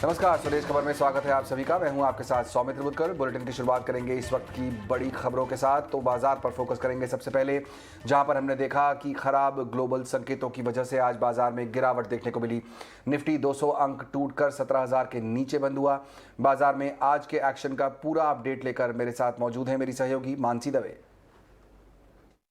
नमस्कार, स्वदेश खबर में स्वागत है आप सभी का। मैं हूं आपके साथ सौमित्र बुद्धकर। बुलेटिन की शुरुआत करेंगे इस वक्त की बड़ी खबरों के साथ। तो बाजार पर फोकस करेंगे सबसे पहले, जहां पर हमने देखा कि खराब ग्लोबल संकेतों की वजह से आज बाजार में गिरावट देखने को मिली। निफ्टी 200 अंक टूटकर 17,000 के नीचे बंद हुआ। बाजार में आज के एक्शन का पूरा अपडेट लेकर मेरे साथ मौजूद है मेरी सहयोगी मानसी दवे।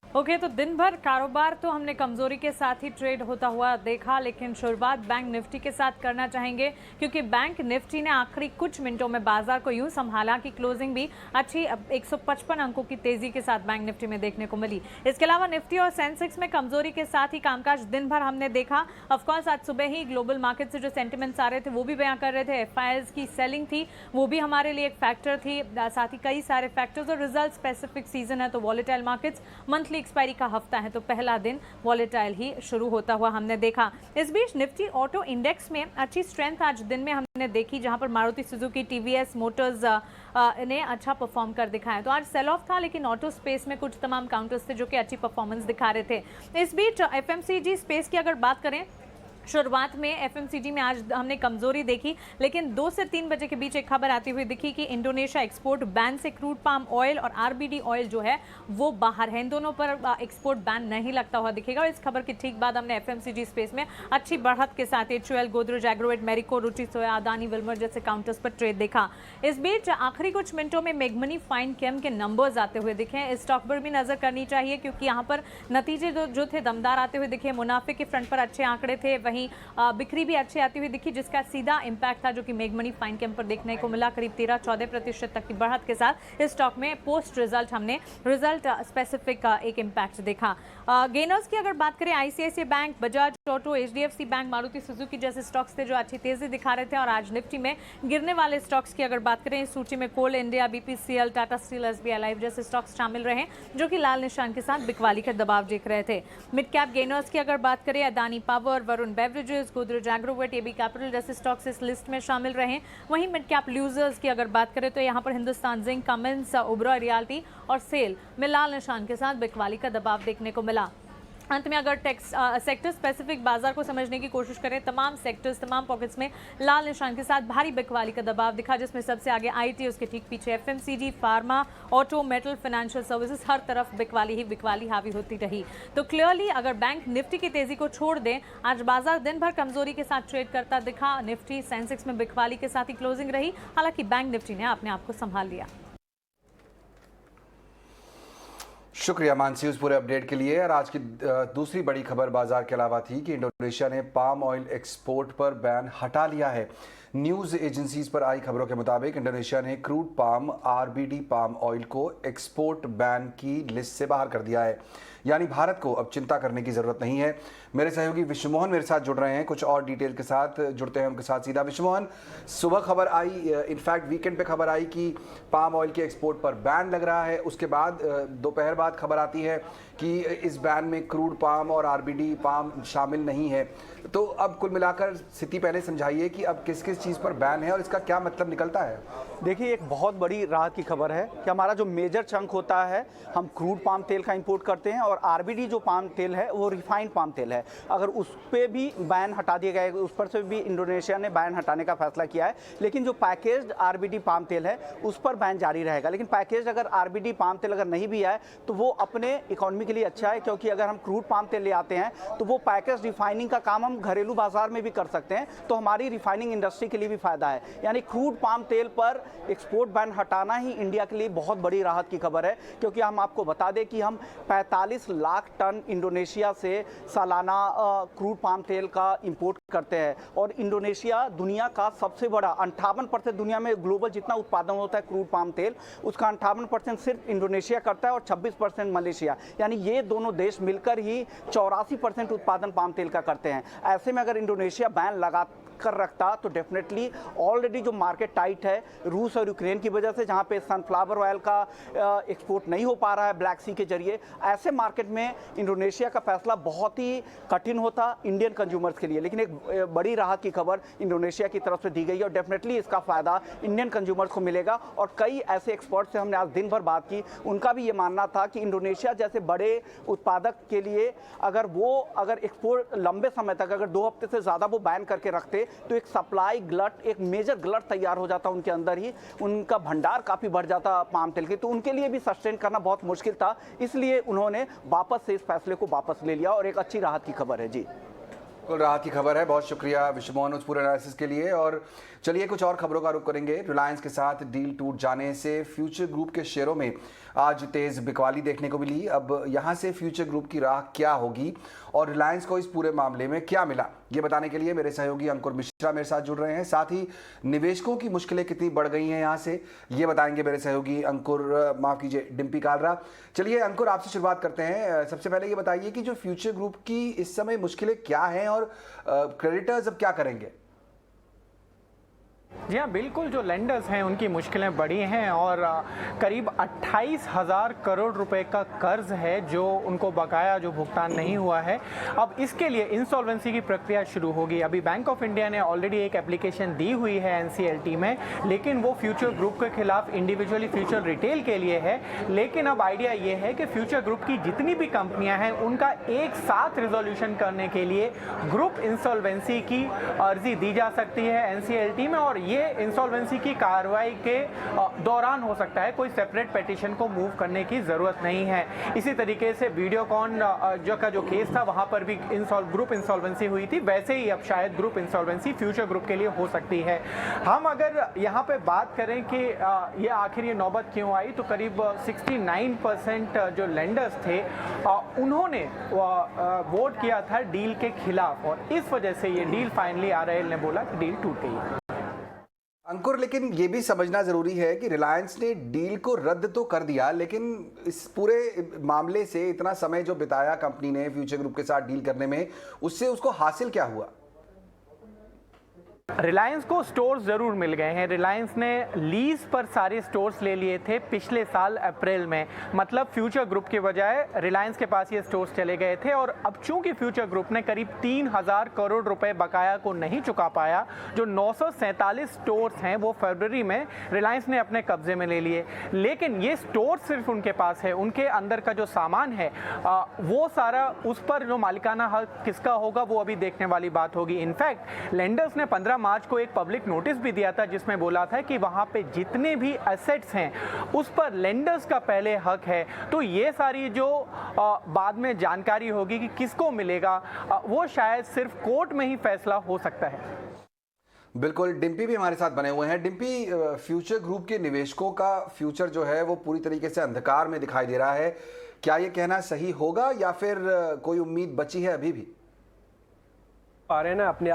ओके, तो दिन भर कारोबार तो हमने कमजोरी के साथ ही ट्रेड होता हुआ देखा, लेकिन शुरुआत बैंक निफ्टी के साथ करना चाहेंगे क्योंकि बैंक निफ्टी ने आखिरी कुछ मिनटों में बाजार को यूं संभाला कि क्लोजिंग भी अच्छी 155 अंकों की तेजी के साथ बैंक निफ्टी में देखने को मिली। इसके अलावा निफ्टी और सेंसेक्स में कमजोरी के साथ ही कामकाज दिन भर हमने देखा। ऑफकोर्स आज सुबह ही ग्लोबल मार्केट से जो सेंटिमेंट्स आ रहे थे वो भी बयां कर रहे थे। एफआईआईज की सेलिंग थी, वो भी हमारे लिए एक फैक्टर थी। साथ ही कई सारे फैक्टर्स और रिजल्ट स्पेसिफिक सीजन है तो वॉलेटाइल मार्केट्स, मंथली एक्सपायरी का हफ्ता है तो पहला दिन वॉलेटाइल ही शुरू होता हुआ हमने देखा। इस बीच निफ्टी ऑटो इंडेक्स में अच्छी स्ट्रेंथ आज दिन में हमने देखी, जहां पर मारुति सुजुकी, टीवीएस मोटर्स ने अच्छा परफॉर्म कर दिखाया। तो आज सेल ऑफ था, लेकिन ऑटो स्पेस में कुछ तमाम काउंटर्स थे जो कि अच्छी परफॉर्मेंस दिखा रहे थे। इस बीच एफएमसीजी स्पेस की अगर बात करें, शुरुआत में एफएमसीजी में आज हमने कमजोरी देखी, लेकिन 2 से 3 बजे के बीच एक खबर आती हुई दिखी कि इंडोनेशिया एक्सपोर्ट बैन से क्रूड पाम ऑयल और आरबीडी ऑयल जो है वो बाहर है। इन दोनों पर एक्सपोर्ट बैन नहीं लगता हुआ दिखेगा। और इस खबर के ठीक बाद हमने एफएमसीजी स्पेस में अच्छी बढ़त के साथ एचयूएल, गोदरेज एग्रोवेट, मेरिको, रुचि सोया, अदानी, विल्मर जैसे काउंटर्स पर ट्रेड देखा। इस बीच आखिरी कुछ मिनटों में मेघमनी फाइन केम के नंबर्स आते हुए दिखे। इस स्टॉक पर भी नजर करनी चाहिए क्योंकि यहाँ पर नतीजे जो थे दमदार आते हुए दिखे। मुनाफे के फ्रंट पर अच्छे आंकड़े थे, वहीं बिक्री भी अच्छी आती हुई दिखी, जिसका सीधा इंपैक्ट था जो कि मेघमनी फाइन केम पर देखने को मिला। करीब 13-14% तक की बढ़त के साथ इस स्टॉक में पोस्ट रिजल्ट हमने रिजल्ट स्पेसिफिक एक इंपैक्ट देखा। गेनर्स की अगर बात करें, ICICI bank, Bajaj auto, HDFC bank, Maruti Suzuki जैसे स्टॉक्स थे जो अच्छी तेजी दिखा रहे थे। और आज निफ्टी में गिरने वाले स्टॉक्स की अगर बात करें, इस सूची में Coal India, BPCL, Tata Steel, SBI Life जैसे स्टॉक्स शामिल रहे जो कि लाल निशान के साथ बिकवाली का दबाव देख रहे थे। मिड कैप गेनर्स की अगर बात करें, Adani Power, Varun Beverages, Godrej Agrovet, AB Capital जैसे स्टॉक्स इस लिस्ट में शामिल रहे। वहीं मिड कैप लूजर्स की अगर बात करें तो यहाँ पर Hindustan zinc, Cummins, Oberoi realty और सेल में लाल निशान के साथ बिकवाली का दबाव देखने को मिला। अंत में अगर सेक्टर स्पेसिफिक बाजार को समझने की कोशिश करें, तमाम सेक्टर्स, तमाम पॉकेट्स में लाल निशान के साथ भारी बिकवाली का दबाव दिखा, जिसमें सबसे आगे आईटी, उसके ठीक पीछे FMCG, pharma, auto, metal, financial services, हर तरफ बिकवाली ही बिकवाली हावी होती रही। तो क्लियरली अगर बैंक निफ्टी की तेजी को छोड़ दें, आज बाजार दिन भर कमजोरी के साथ ट्रेड करता दिखा। निफ्टी, सेंसेक्स में बिकवाली के साथ ही क्लोजिंग रही, हालांकि बैंक निफ्टी ने अपने आप को संभाल लिया। शुक्रिया मानसी उस पूरे अपडेट के लिए। और आज की दूसरी बड़ी खबर बाजार के अलावा थी कि इंडोनेशिया ने पाम ऑयल एक्सपोर्ट पर बैन हटा लिया है। न्यूज़ एजेंसीज पर आई खबरों के मुताबिक इंडोनेशिया ने crude palm, RBD palm oil को एक्सपोर्ट बैन की लिस्ट से बाहर कर दिया है। यानी भारत को अब चिंता करने की ज़रूरत नहीं है। मेरे सहयोगी विश्वमोहन मेरे साथ जुड़ रहे हैं, कुछ और डिटेल के साथ जुड़ते हैं उनके साथ सीधा। विश्वमोहन, सुबह खबर आई, इनफैक्ट वीकेंड पे खबर आई कि पाम ऑयल के एक्सपोर्ट पर बैन लग रहा है। उसके बाद दोपहर बाद खबर आती है कि इस बैन में क्रूड पाम और आरबीडी पाम शामिल नहीं है। तो अब कुल मिलाकर स्थिति पहले समझाइए कि अब किस किस चीज़ पर बैन है और इसका क्या मतलब निकलता है। देखिए, एक बहुत बड़ी राहत की खबर है कि हमारा जो मेजर चंक होता है, हम क्रूड पाम तेल का इंपोर्ट करते हैं और आरबीडी जो पाम तेल है वो रिफाइंड पाम तेल है। अगर उस पर भी बैन हटा दिया गया है, उस पर से भी इंडोनेशिया ने बैन हटाने का फैसला किया है। लेकिन जो पैकेज्ड आरबीडी पाम तेल है उस पर बैन जारी रहेगा। लेकिन पैकेज्ड अगर आरबीडी पाम तेल अगर नहीं भी है तो वो अपने इकोनॉमी के लिए अच्छा है, क्योंकि अगर हम क्रूड पाम तेल ले आते हैं तो वो पैकेज रिफाइनिंग का काम हम घरेलू बाजार में भी कर सकते हैं, तो हमारी रिफाइनिंग इंडस्ट्री के लिए भी फायदा है। यानी क्रूड पाम तेल पर एक्सपोर्ट बैन हटाना ही इंडिया के लिए बहुत बड़ी राहत की खबर है, क्योंकि हम आपको बता दें कि हम 45 लाख टन इंडोनेशिया से सालाना क्रूड पाम तेल का इंपोर्ट करते हैं। और इंडोनेशिया दुनिया का सबसे बड़ा 58% दुनिया में ग्लोबल जितना उत्पादन होता है क्रूड पाम तेल, उसका 58% सिर्फ इंडोनेशिया करता है और 26% मलेशिया। यानी ये दोनों देश मिलकर ही 84% उत्पादन पाम तेल का करते हैं। ऐसे में अगर इंडोनेशिया बैन लगा कर रखता तो डेफिनेटली ऑलरेडी जो मार्केट टाइट है रूस और यूक्रेन की वजह से, जहां पे सनफ्लावर ऑयल का एक्सपोर्ट नहीं हो पा रहा है ब्लैक सी के जरिए, ऐसे मार्केट में इंडोनेशिया का फैसला बहुत ही कठिन होता इंडियन कंज्यूमर्स के लिए। लेकिन एक बड़ी राहत की खबर इंडोनेशिया की तरफ से दी गई है और डेफिनेटली इसका फायदा इंडियन कंज्यूमर्स को मिलेगा। और कई ऐसे एक्सपर्ट से हमने आज दिन भर बात की, उनका भी ये मानना था कि इंडोनेशिया जैसे बड़े उत्पादक के लिए अगर एक्सपोर्ट लंबे समय तक, अगर 2 हफ्ते से ज़्यादा वो बैन करके रखते तो एक सप्लाई गलत, एक मेजर गलत तैयार हो जाता उनके अंदर ही, उनका भंडार काफ़ी बढ़ जाता पाम तेल की, तो उनके लिए भी सस्टेन करना बहुत मुश्किल था। इसलिए उन्होंने वापस से इस फैसले को वापस ले लिया और एक अच्छी राहत की खबर है। जी बिल्कुल राहत की खबर है। बहुत शुक्रिया विश्वमोहन उस पूरे एनालिसिस के लिए। और चलिए कुछ और खबरों का रुख करेंगे। रिलायंस के साथ डील टूट जाने से फ्यूचर ग्रुप के शेयरों में आज तेज बिकवाली देखने को मिली। अब यहां से फ्यूचर ग्रुप की राह क्या होगी और रिलायंस को इस पूरे मामले में क्या मिला, ये बताने के लिए मेरे सहयोगी अंकुर मिश्रा मेरे साथ जुड़ रहे हैं। साथ ही निवेशकों की मुश्किलें कितनी बढ़ गई हैं यहां से, ये बताएंगे मेरे सहयोगी अंकुर, माफ कीजिए, डिम्पी कालरा। चलिए अंकुर, आपसे शुरुआत करते हैं। सबसे पहले ये बताइए कि जो फ्यूचर ग्रुप की इस समय मुश्किलें क्या हैं और क्रेडिटर्स अब क्या करेंगे? जी हाँ, बिल्कुल, जो लेंडर्स हैं उनकी मुश्किलें बढ़ी हैं और करीब 28,000 करोड़ रुपए का कर्ज है जो उनको बकाया, जो भुगतान नहीं हुआ है। अब इसके लिए इंसॉल्वेंसी की प्रक्रिया शुरू होगी। अभी बैंक ऑफ इंडिया ने ऑलरेडी एक एप्लीकेशन दी हुई है एनसीएलटी में, लेकिन वो फ्यूचर ग्रुप के खिलाफ इंडिविजुअली फ्यूचर रिटेल के लिए है। लेकिन अब आइडिया ये है कि फ्यूचर ग्रुप की जितनी भी कंपनियां हैं उनका एक साथ रिजोल्यूशन करने के लिए ग्रुप इंसॉल्वेंसी की अर्जी दी जा सकती है एनसीएलटी में, और ये इंसॉल्वेंसी की कार्रवाई के दौरान हो सकता है। कोई सेपरेट पिटीशन को मूव करने की जरूरत नहीं है। इसी तरीके से वीडियोकॉन जो केस था वहां पर भी ग्रुप इंसॉल्वेंसी हुई थी, वैसे ही अब शायद ग्रुप इंसॉल्वेंसी फ्यूचर ग्रुप के लिए हो सकती है। हम अगर यहाँ पे बात करें कि ये आखिर ये नौबत क्यों आई, तो करीब 69% जो लेंडर्स थे उन्होंने वोट किया था डील के खिलाफ, और इस वजह से ये डील फाइनली आरआईएल ने बोला कि डील टूट गई। अंकुर, लेकिन ये भी समझना जरूरी है कि रिलायंस ने डील को रद्द तो कर दिया, लेकिन इस पूरे मामले से इतना समय जो बिताया कंपनी ने फ्यूचर ग्रुप के साथ डील करने में, उससे उसको हासिल क्या हुआ? रिलायंस को स्टोर्स ज़रूर मिल गए हैं। रिलायंस ने लीज पर सारे स्टोर्स ले लिए थे पिछले साल अप्रैल में, मतलब फ्यूचर ग्रुप के बजाय रिलायंस के पास ये स्टोर्स चले गए थे। और अब चूंकि फ्यूचर ग्रुप ने करीब 3,000 करोड़ रुपए बकाया को नहीं चुका पाया, जो 947 स्टोर्स हैं वो फरवरी में रिलायंस ने अपने कब्जे में ले लिए। लेकिन ये स्टोर सिर्फ उनके पास है, उनके अंदर का जो सामान है वो सारा, उस पर जो मालिकाना हक किसका होगा वो अभी देखने वाली बात होगी। इनफैक्ट लेंडर्स ने 15 मार्च को एक पब्लिक नोटिस भी दिया था जिसमें बोला था कि वहां पे जितने भी एसेट्स हैं उस पर लेंडर्स का पहले हक है। तो ये सारी जो बाद में जानकारी होगी कि किसको मिलेगा, वो शायद सिर्फ कोर्ट में ही फैसला हो सकता है। बिल्कुल, डिम्पी भी हमारे साथ बने हुए हैं। डिम्पी, फ्यूचर ग्रुप के निवेशकों का फ्यूचर जो है वो पूरी तरीके से अंधकार में दिखाई दे रहा है, क्या ये कहना सही होगा या फिर कोई उम्मीद बची है अभी भी? आ रहे हैं ना अपने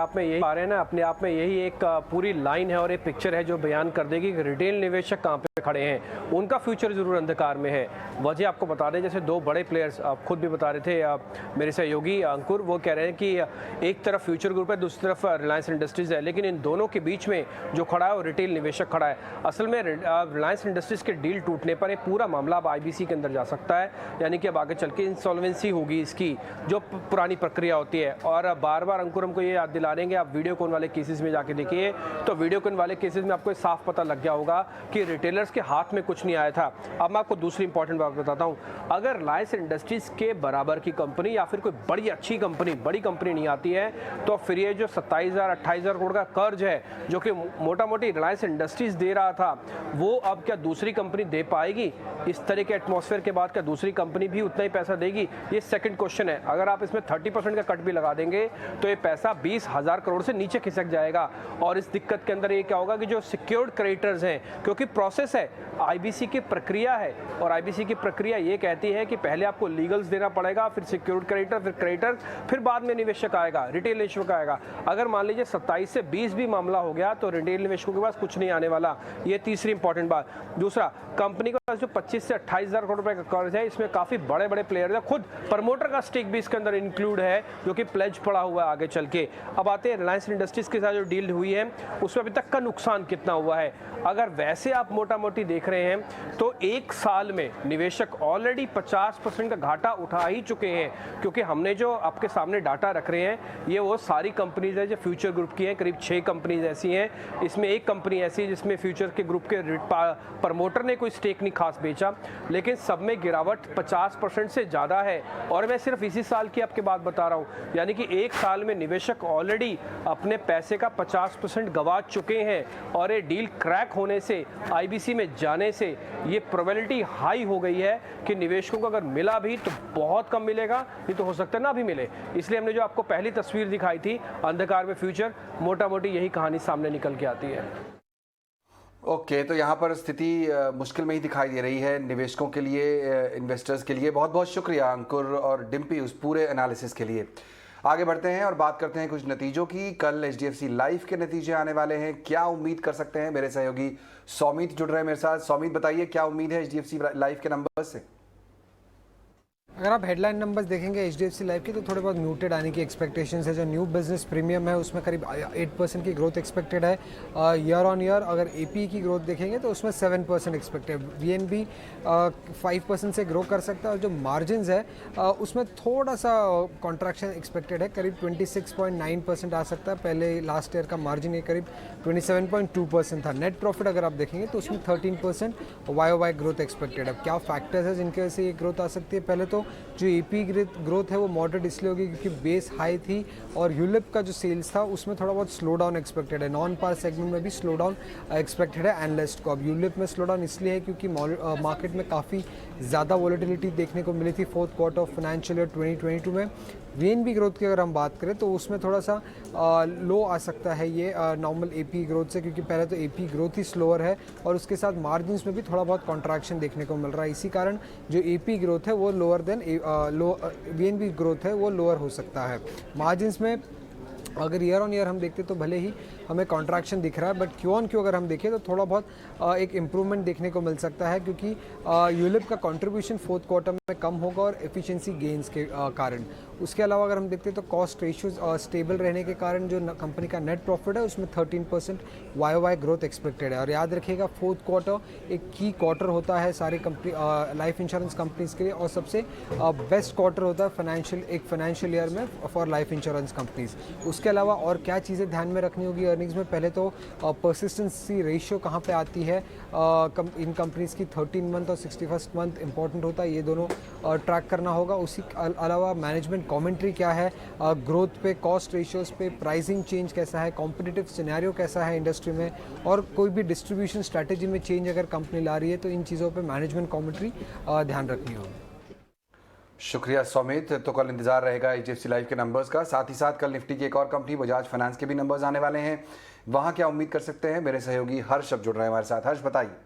आप में यही एक पूरी लाइन है और एक पिक्चर है जो बयान कर देगी कि रिटेल निवेशक कहाँ पे खड़े हैं, उनका फ्यूचर जरूर अंधकार में है। वजह आपको बता दें, जैसे दो बड़े प्लेयर्स आप खुद भी बता रहे थे, मेरे सहयोगी अंकुर, वो कह रहे हैं कि एक तरफ फ्यूचर ग्रुप है, दूसरी तरफ रिलायंस इंडस्ट्रीज है, लेकिन इन दोनों के बीच में जो खड़ा है वो रिटेल निवेशक खड़ा है। असल में रिलायंस इंडस्ट्रीज के डील टूटने पर एक पूरा मामला अब IBC के अंदर जा सकता है, यानी कि अब आगे चल के इंसॉल्वेंसी होगी इसकी, जो पुरानी प्रक्रिया होती है। और बार बार अंकुर हमको ये याद दिला रहे हैं कि आप वीडियोकॉन वाले केसेस में जाके देखिए, तो वीडियोकॉन वाले केसेस में आपको साफ पता लग गया होगा कि रिटेलर्स के हाथ में कुछ नहीं आया था। अब मैं आपको दूसरी इंपॉर्टेंट बात बताता हूं, अगर रिलायंस इंडस्ट्रीज के बराबर की कंपनी या फिर कोई बड़ी अच्छी कंपनी, बड़ी कंपनी नहीं आती है, तो फिर ये जो 27,000-28,000 करोड़ का कर्ज है जो कि मोटा मोटी रिलायंस इंडस्ट्रीज दे रहा था, वो अब क्या दूसरी कंपनी दे पाएगी? इस तरह के एटमॉस्फेयर के बाद क्या दूसरी कंपनी भी उतना ही पैसा देगी? ये सेकंड क्वेश्चन है। अगर आप इसमें 30% का कट भी लगा देंगे तो ये पैसा 20,000 करोड़ से नीचे खिसक जाएगा। और इस दिक्कत के अंदर ये क्या होगा कि जो सिक्योर्ड क्रेडिटर्स हैं, क्योंकि प्रोसेस है, IBC की प्रक्रिया है, और IBC की प्रक्रिया ये कहती है कि पहले आपको लीगल्स देना पड़ेगा, फिर सिक्योर्ड क्रेडिटर, फिर क्रेडिटर, फिर बाद में निवेशक आएगा, रिटेल निवेशक आएगा। अगर मान लीजिए 27 से 20 भी मामला हो गया तो रिटेल निवेशकों के पास कुछ नहीं आने वाला। ये तीसरी इंपॉर्टेंट बात। दूसरा, कंपनी के पास जो 25 से 28,000 करोड़ रुपए का कर्ज है, इसमें काफी बड़े बड़े प्लेयर है, खुद प्रमोटर का स्टेक भी इसके अंदर इंक्लूड है, जो कि प्लेज पड़ा हुआ है आगे चल के। अब आते हैं रिलायंस इंडस्ट्रीज के साथ जो डील हुई है उसमें अभी तक का नुकसान कितना हुआ है। अगर वैसे आप मोटा मोटी देख रहे हैं तो एक साल में निवेशक ऑलरेडी 50% का घाटा उठा ही चुके हैं, क्योंकि हमने जो आपके सामने डाटा रख रहे हैं ये वो सारी कंपनीज है जो फ्यूचर ग्रुप की हैं। करीब 6 कंपनीज ऐसी हैं, इसमें एक कंपनी ऐसी है जिसमें फ्यूचर के ग्रुप के प्रमोटर ने कोई स्टेक नहीं खास बेचा, लेकिन सब में गिरावट 50% से ज़्यादा है। और मैं सिर्फ इसी साल की आपके बात बता रहा हूँ, यानी कि एक साल में निवेशक ऑलरेडी अपने पैसे का 50% गंवा चुके हैं। और ये डील क्रैक होने से, IBC में जाने से ये प्रोबेबिलिटी हाई हो गई है कि निवेशकों को अगर मिला भी तो बहुत कम मिलेगा, नहीं तो हो सकता है ना भी मिले। इसलिए हमने जो आपको पहली तस्वीर दिखाई थी अंधकार में फ्यूचर, मोटा मोटी यही कहानी सामने निकल के आती है। ओके, तो यहाँ पर स्थिति मुश्किल में ही दिखाई दे रही है निवेशकों के लिए, इन्वेस्टर्स के लिए। बहुत बहुत शुक्रिया अंकुर और डिम्पी उस पूरे एनालिसिस के लिए। आगे बढ़ते हैं और बात करते हैं कुछ नतीजों की। कल HDFC लाइफ के नतीजे आने वाले हैं, क्या उम्मीद कर सकते हैं? मेरे सहयोगी सौमित जुड़ रहे हैं मेरे साथ। सौमित, बताइए क्या उम्मीद है HDFC लाइफ के नंबर से? अगर आप हेडलाइन नंबर्स देखेंगे HDFC लाइफ की तो थोड़े बहुत म्यूटेड आने की एक्सपेक्टेशंस है। जो न्यू बिजनेस प्रीमियम है उसमें करीब 8% की ग्रोथ एक्सपेक्टेड है ईयर ऑन ईयर। अगर APE की ग्रोथ देखेंगे तो उसमें 7% एक्सपेक्टेड। VNB 5% से ग्रो कर सकता है। और जो मार्जिन्स है उसमें थोड़ा सा कॉन्ट्रैक्शन एक्सपेक्टेड है, करीब 26.9% आ सकता है। पहले लास्ट ईयर का मार्जिन ये करीब 27.2% था। नेट प्रॉफिट अगर आप देखेंगे तो उसमें 13% YOY ग्रोथ एक्सपेक्टेड है। क्या फैक्टर्स है जिनकी वजह से ये ग्रोथ आ सकती है? पहले तो जो APE ग्रोथ है वो मॉडरेट इसलिए होगी क्योंकि बेस हाई थी और यूलिप का जो सेल्स था उसमें थोड़ा बहुत स्लो डाउन एक्सपेक्टेड है। नॉन पार सेगमेंट में भी स्लो डाउन एक्सपेक्टेड है एनालिस्ट को। अब यूलिप में स्लो डाउन इसलिए है क्योंकि मार्केट में काफ़ी ज़्यादा वॉलेटिलिटी देखने को मिली थी fourth quarter of financial year 2022 में। VNB ग्रोथ की अगर हम बात करें तो उसमें थोड़ा सा लो आ सकता है ये नॉर्मल APE ग्रोथ से, क्योंकि पहले तो APE ग्रोथ ही स्लोअर है और उसके साथ मार्जिन्स में भी थोड़ा बहुत कॉन्ट्रैक्शन देखने को मिल रहा है। इसी कारण जो APE ग्रोथ है वो लोअर देन VNB ग्रोथ है वो लोअर हो सकता है। मार्जिन्स में अगर ईयर ऑन ईयर हम देखते तो भले ही हमें कॉन्ट्रैक्शन दिख रहा है, बट क्यू ऑन क्यू अगर हम देखें तो थोड़ा बहुत एक इम्प्रूवमेंट देखने को मिल सकता है, क्योंकि यूलिप का कंट्रीब्यूशन फोर्थ क्वार्टर में कम होगा और एफिशिएंसी गेन्स के कारण। उसके अलावा अगर हम देखते हैं तो कॉस्ट रेशियोज स्टेबल रहने के कारण जो कंपनी का नेट प्रॉफिट है उसमें 13% YOY ग्रोथ एक्सपेक्टेड है। और याद रखिएगा फोर्थ क्वार्टर एक की क्वार्टर होता है सारी कंपनी लाइफ इंश्योरेंस कंपनीज के लिए, और सबसे बेस्ट क्वार्टर होता है फाइनेंशियल ईयर में फॉर लाइफ इंश्योरेंस कंपनीज। उसके अलावा और क्या चीज़ें ध्यान में रखनी होगी अर्निंग्स में? पहले तो परसिस्टेंसी रेशियो कहाँ पे आती है इन कंपनीज की, 13 मंथ और 61st मंथ इंपॉर्टेंट होता है, ये दोनों ट्रैक करना होगा। उसी अलावा मैनेजमेंट कमेंट्री क्या है ग्रोथ पे, कॉस्ट रेशियोज पे, प्राइसिंग चेंज कैसा है, कॉम्पिटिटिव सिनेरियो कैसा है इंडस्ट्री में, और कोई भी डिस्ट्रीब्यूशन स्ट्रैटेजी में चेंज अगर कंपनी ला रही है तो इन चीज़ों पे मैनेजमेंट कमेंट्री ध्यान रखनी होगी। शुक्रिया सौमित। तो कल इंतजार रहेगा HDFC लाइफ के नंबर्स का। साथ ही साथ कल निफ्टी की एक और कंपनी बजाज फाइनेंस के भी नंबर्स आने वाले हैं, वहां क्या उम्मीद कर सकते हैं? मेरे सहयोगी हर्ष अब जुड़ रहे हैं हमारे साथ। हर्ष, बताइए।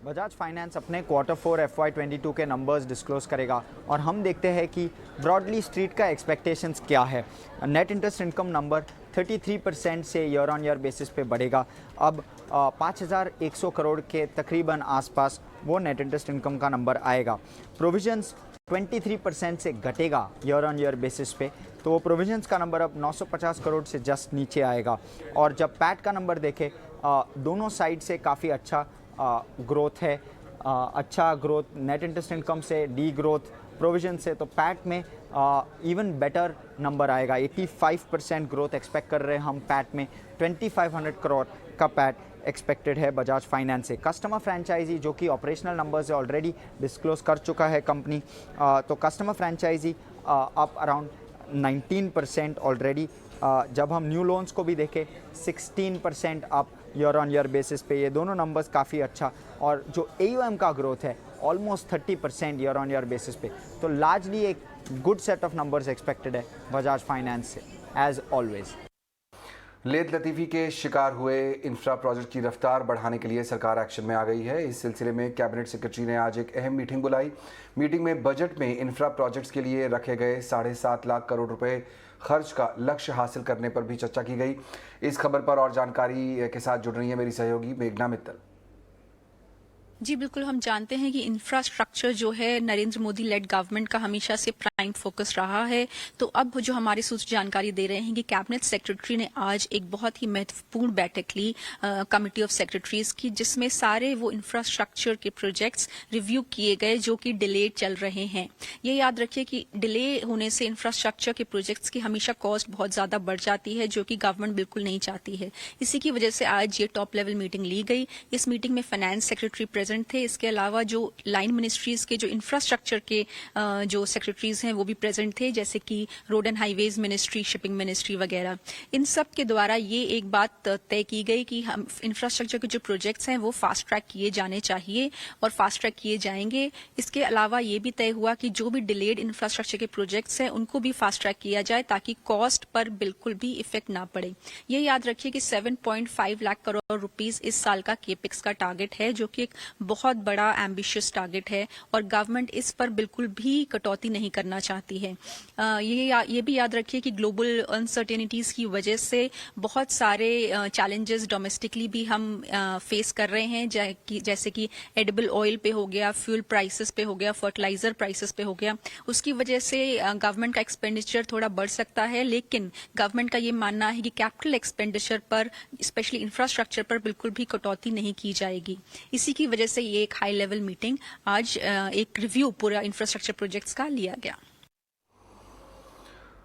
बजाज फाइनेंस अपने Q4 FY22 के नंबर्स डिस्क्लोज करेगा और हम देखते हैं कि ब्रॉडली स्ट्रीट का एक्सपेक्टेशंस क्या है। नेट इंटरेस्ट इनकम नंबर 33% से ईयर ऑन ईयर बेसिस पे बढ़ेगा। अब 5100 करोड़ के तकरीबन आसपास वो नेट इंटरेस्ट इनकम का नंबर आएगा। प्रोविजंस 23% से घटेगा ईयर ऑन ईयर बेसिस पे, तो वो प्रोविजंस का नंबर अब 950 करोड़ से जस्ट नीचे आएगा। और जब पैट का नंबर देखें दोनों साइड से काफ़ी अच्छा ग्रोथ है, अच्छा ग्रोथ नेट इंटरेस्ट इनकम से, डी ग्रोथ प्रोविजन से, तो पैट में इवन बेटर नंबर आएगा। 85% ग्रोथ एक्सपेक्ट कर रहे हैं हम पैट में। 2500 करोड़ का पैट एक्सपेक्टेड है बजाज फाइनेंस से। कस्टमर फ्रेंचाइजी जो कि ऑपरेशनल नंबर्स ऑलरेडी डिस्क्लोज कर चुका है कंपनी, तो customer franchise up around 19% already. जब हम न्यू लोन्स को भी देखें 16% up year on year basis पे, ये दोनों नंबर्स काफ़ी अच्छा। और जो AUM का ग्रोथ है almost 30% year on year basis पे, तो लार्जली एक good set of numbers expected है बजाज फाइनेंस से एज ऑलवेज। लेथ लतीफ़ी के शिकार हुए इंफ्रा प्रोजेक्ट की रफ्तार बढ़ाने के लिए सरकार एक्शन में आ गई है। इस सिलसिले में कैबिनेट सेक्रेटरी ने आज एक अहम मीटिंग बुलाई। मीटिंग में बजट में इंफ्रा प्रोजेक्ट्स के लिए रखे गए 7.5 लाख करोड़ रुपए खर्च का लक्ष्य हासिल करने पर भी चर्चा की गई। इस खबर पर और जानकारी के साथ जुड़ रही है मेरी सहयोगी मेघना मित्तल। जी बिल्कुल, हम जानते हैं कि इंफ्रास्ट्रक्चर जो है नरेंद्र मोदी लेड गवर्नमेंट का हमेशा से टाइम फोकस रहा है। तो अब जो हमारे सूत्र जानकारी दे रहे हैं कि कैबिनेट सेक्रेटरी ने आज एक बहुत ही महत्वपूर्ण बैठक ली कमिटी ऑफ सेक्रेटरीज की, जिसमें सारे वो इंफ्रास्ट्रक्चर के प्रोजेक्ट्स रिव्यू किए गए जो कि डिलेड चल रहे हैं। ये याद रखिए कि डिले होने से इंफ्रास्ट्रक्चर के प्रोजेक्ट्स की हमेशा कॉस्ट बहुत ज्यादा बढ़ जाती है, जो कि गवर्नमेंट बिल्कुल नहीं चाहती है। इसी की वजह से आज ये टॉप लेवल मीटिंग ली गई। इस मीटिंग में फाइनेंस सेक्रेटरी प्रेजेंट थे। इसके अलावा जो लाइन मिनिस्ट्रीज के जो इंफ्रास्ट्रक्चर के जो सेक्रेटरीज हैं वो भी प्रेजेंट थे, जैसे कि road and highways ministry, shipping ministry वगैरह। इन सब के द्वारा ये एक बात तय की गई कि हम इंफ्रास्ट्रक्चर के जो प्रोजेक्ट्स हैं वो फास्ट ट्रैक किए जाने चाहिए और फास्ट ट्रैक किए जाएंगे। इसके अलावा ये भी तय हुआ कि जो भी डिलेड इंफ्रास्ट्रक्चर के प्रोजेक्ट्स हैं उनको भी फास्ट ट्रैक किया जाए, ताकि कॉस्ट पर बिल्कुल भी इफेक्ट ना पड़े। ये याद रखिए कि 7.5 लाख करोड़ रुपीस इस साल का केपेक्स का टारगेट है, जो कि एक बहुत बड़ा एम्बिशियस टारगेट है और गवर्नमेंट इस पर बिल्कुल भी कटौती नहीं करना चाहती है। ये भी याद रखिए कि ग्लोबल अनसर्टेनिटीज की वजह से बहुत सारे चैलेंजेस डोमेस्टिकली भी हम फेस कर रहे हैं, जैसे कि एडिबल ऑयल पे हो गया, फ्यूल प्राइसेस पे हो गया, फर्टिलाइजर प्राइसेस पे हो गया। उसकी वजह से गवर्नमेंट का एक्सपेंडिचर थोड़ा बढ़ सकता है, लेकिन गवर्नमेंट का ये मानना है कि कैपिटल एक्सपेंडिचर पर, स्पेशली इंफ्रास्ट्रक्चर पर बिल्कुल भी कटौती नहीं की जाएगी। इसी की वजह से ये एक हाई लेवल मीटिंग आज एक रिव्यू पूरा इंफ्रास्ट्रक्चर प्रोजेक्ट्स का लिया गया।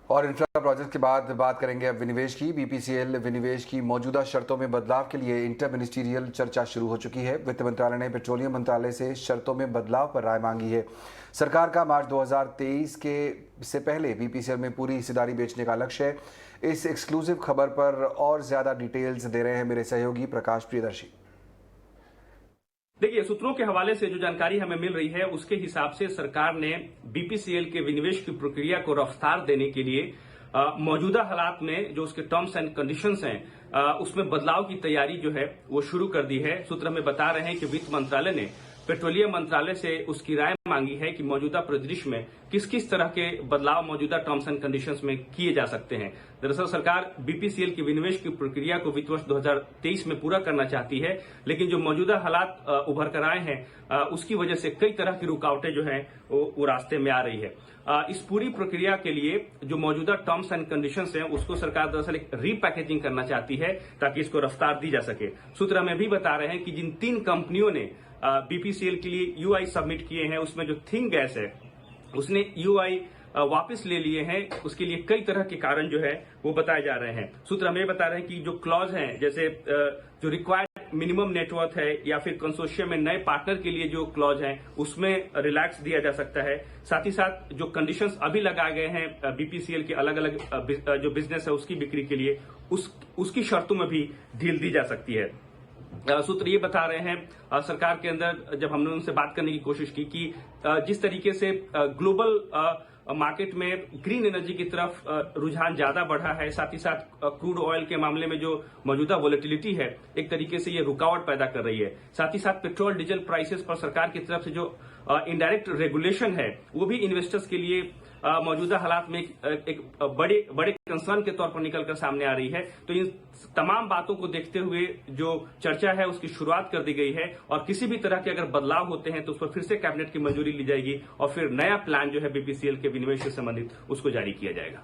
और इंफ्रा प्रोजेक्ट के बाद बात करेंगे अब विनिवेश की। बीपीसीएल विनिवेश की मौजूदा शर्तों में बदलाव के लिए इंटर मिनिस्टीरियल चर्चा शुरू हो चुकी है। वित्त मंत्रालय ने पेट्रोलियम मंत्रालय से शर्तों में बदलाव पर राय मांगी है। सरकार का मार्च 2023 से पहले बीपीसीएल में पूरी हिस्सेदारी बेचने का लक्ष्य है। इस एक्सक्लूसिव खबर पर और ज्यादा डिटेल्स दे रहे हैं मेरे सहयोगी प्रकाश प्रियदर्शी। देखिए, सूत्रों के हवाले से जो जानकारी हमें मिल रही है उसके हिसाब से सरकार ने बीपीसीएल के विनिवेश की प्रक्रिया को रफ्तार देने के लिए मौजूदा हालात में जो उसके टर्म्स एंड कंडीशंस हैं उसमें बदलाव की तैयारी जो है वो शुरू कर दी है। सूत्र हमें बता रहे हैं कि वित्त मंत्रालय ने पेट्रोलियम मंत्रालय से उसकी राय मांगी है कि मौजूदा परिदृश्य में किस किस तरह के बदलाव मौजूदा टर्म्स एंड कंडीशंस में किए जा सकते हैं। दरअसल सरकार बीपीसीएल की विनिवेश की प्रक्रिया को वित्त वर्ष 2023 में पूरा करना चाहती है, लेकिन जो मौजूदा हालात उभर कर आए हैं उसकी वजह से कई तरह की रुकावटें जो हैं वो रास्ते में आ रही है। इस पूरी प्रक्रिया के लिए जो मौजूदा टर्म्स एंड कंडीशंस हैं उसको सरकार दरअसल एक रीपैकेजिंग करना चाहती है ताकि इसको रफ्तार दी जा सके। सूत्र हमें भी बता रहे हैं कि जिन 3 कंपनियों ने बीपीसीएल के लिए यूआई सबमिट किए हैं उसमें जो थिंग गैस है उसने यूआई वापस ले लिए हैं। उसके लिए कई तरह के कारण जो है वो बताए जा रहे हैं। सूत्र हमें बता रहे हैं कि जो क्लॉज हैं, जैसे जो रिक्वायर्ड मिनिमम नेटवर्थ है या फिर कंसोर्शियम में नए पार्टनर के लिए जो क्लॉज हैं उसमें रिलैक्स दिया जा सकता है। साथ ही साथ जो कंडीशंस अभी लगाए गए हैं बीपीसीएल के अलग अलग जो बिजनेस है उसकी बिक्री के लिए उसकी शर्तों में भी ढील दी जा सकती है। सूत्र ये बता रहे हैं सरकार के अंदर जब हमने उनसे बात करने की कोशिश की कि जिस तरीके से ग्लोबल मार्केट में ग्रीन एनर्जी की तरफ रुझान ज्यादा बढ़ा है, साथ ही साथ क्रूड ऑयल के मामले में जो मौजूदा वोलेटिलिटी है एक तरीके से ये रुकावट पैदा कर रही है। साथ ही साथ पेट्रोल डीजल प्राइसेस पर सरकार की तरफ से जो इनडायरेक्ट रेगुलेशन है वो भी इन्वेस्टर्स के लिए मौजूदा हालात में एक बड़े कंसर्न के तौर पर निकलकर सामने आ रही है। तो इन तमाम बातों को देखते हुए जो चर्चा है उसकी शुरुआत कर दी गई है और किसी भी तरह के अगर बदलाव होते हैं तो उस पर फिर से कैबिनेट की मंजूरी ली जाएगी और फिर नया प्लान जो है बीपीसीएल के विनिवेश से संबंधित उसको जारी किया जाएगा।